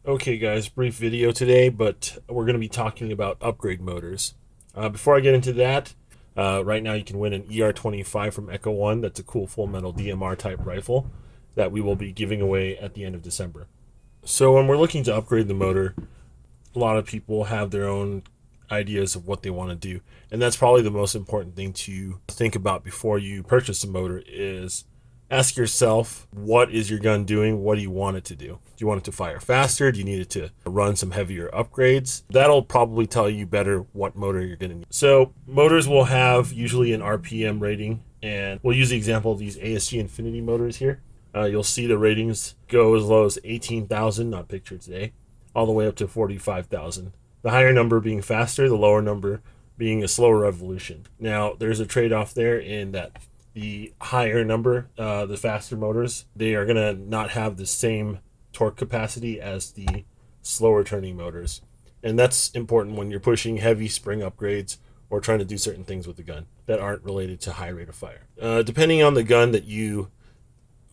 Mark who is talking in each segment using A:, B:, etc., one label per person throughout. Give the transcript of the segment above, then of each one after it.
A: Okay guys, brief video today, but we're going to be talking about upgrade motors. Before I get into that, right now you can win an ER25 from Echo One. That's a cool full metal DMR type rifle that we will be giving away at the end of December. So when we're looking to upgrade the motor, a lot of people have their own ideas of what they want to do. And that's probably the most important thing to think about before you purchase a motor is ask yourself, what is your gun doing? What do you want it to do? Do you want it to fire faster? Do you need it to run some heavier upgrades? That'll probably tell you better what motor you're going to need. So motors will have usually an RPM rating, and we'll use the example of these ASG Infinity motors here. You'll see the ratings go as low as 18,000, not pictured today, all the way up to 45,000. The higher number being faster, the lower number being a slower revolution. Now, there's a trade-off there in that the higher number, the faster motors, they are going to not have the same torque capacity as the slower turning motors. And that's important when you're pushing heavy spring upgrades or trying to do certain things with the gun that aren't related to high rate of fire. Depending on the gun that you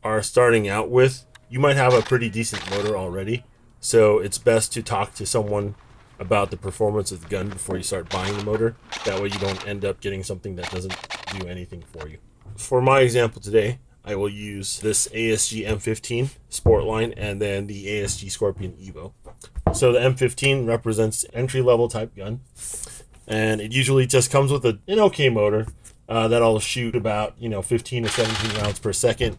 A: are starting out with, you might have a pretty decent motor already. So it's best to talk to someone about the performance of the gun before you start buying the motor. That way you don't end up getting something that doesn't do anything for you. For my example today, I will use this ASG M15 Sportline and then the ASG Scorpion Evo. So the M15 represents entry-level type gun, and it usually just comes with an okay motor that'll shoot about 15 to 17 rounds per second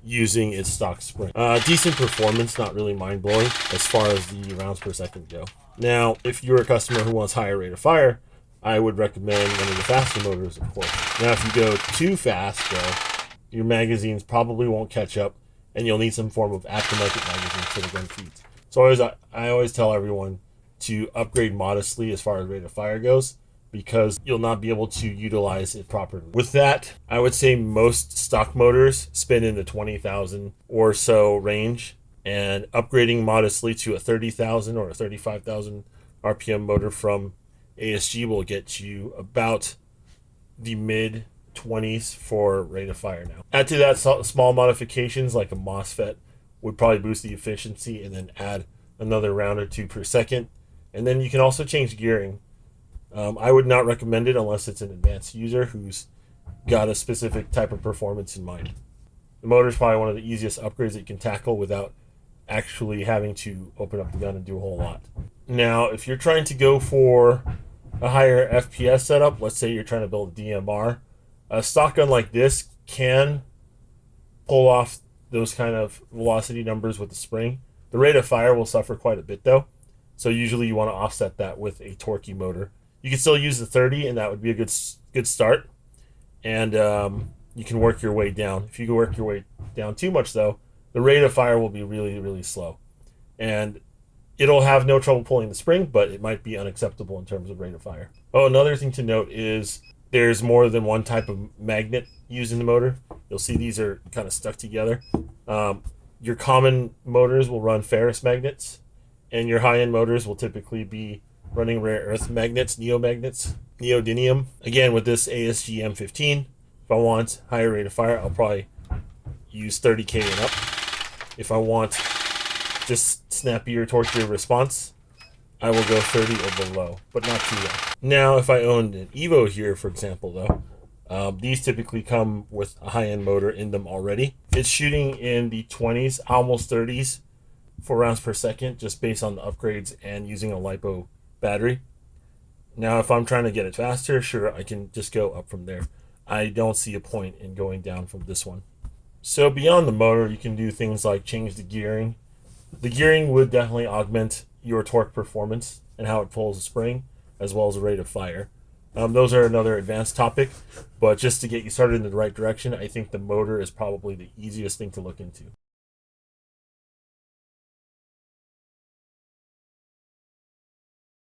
A: using its stock spring. Decent performance, not really mind-blowing as far as the rounds per second go. Now, if you're a customer who wants higher rate of fire, I would recommend one of the faster motors, of course. Now, if you go too fast, though, your magazines probably won't catch up, and you'll need some form of aftermarket magazine so the gun feeds. So I always tell everyone to upgrade modestly as far as rate of fire goes, because you'll not be able to utilize it properly. With that, I would say most stock motors spin in the 20,000 or so range, and upgrading modestly to a 30,000 or a 35,000 RPM motor from ASG will get you about the mid 20s for rate of fire now. Add to that small modifications like a MOSFET would probably boost the efficiency, and then add another round or two per second. And then you can also change gearing. I would not recommend it unless it's an advanced user who's got a specific type of performance in mind. The motor is probably one of the easiest upgrades that you can tackle without actually having to open up the gun and do a whole lot. Now, if you're trying to go for a higher FPS setup, let's say you're trying to build a DMR, a stock gun like this can pull off those kind of velocity numbers with the spring. The rate of fire will suffer quite a bit though, so usually you want to offset that with a torquey motor. You can still use the 30, and that would be a good start, and you can work your way down. If you can work your way down too much though, the rate of fire will be really, really slow, and it'll have no trouble pulling the spring, but it might be unacceptable in terms of rate of fire. Oh, another thing to note is there's more than one type of magnet used in the motor. You'll see these are kind of stuck together. Your common motors will run ferrous magnets, and your high-end motors will typically be running rare earth magnets, neodymium. Again, with this ASG M15, if I want higher rate of fire, I'll probably use 30K and up. If I want just snappier, torquier response, I will go 30 or below, but not too low. Now, if I owned an Evo here, for example, though, these typically come with a high-end motor in them already. It's shooting in the 20s, almost 30s for rounds per second, just based on the upgrades and using a LiPo battery. Now, if I'm trying to get it faster, sure, I can just go up from there. I don't see a point in going down from this one. So beyond the motor, you can do things like change the gearing. The gearing would definitely augment your torque performance and how it pulls the spring, as well as the rate of fire. Those are another advanced topic, but just to get you started in the right direction, I think the motor is probably the easiest thing to look into.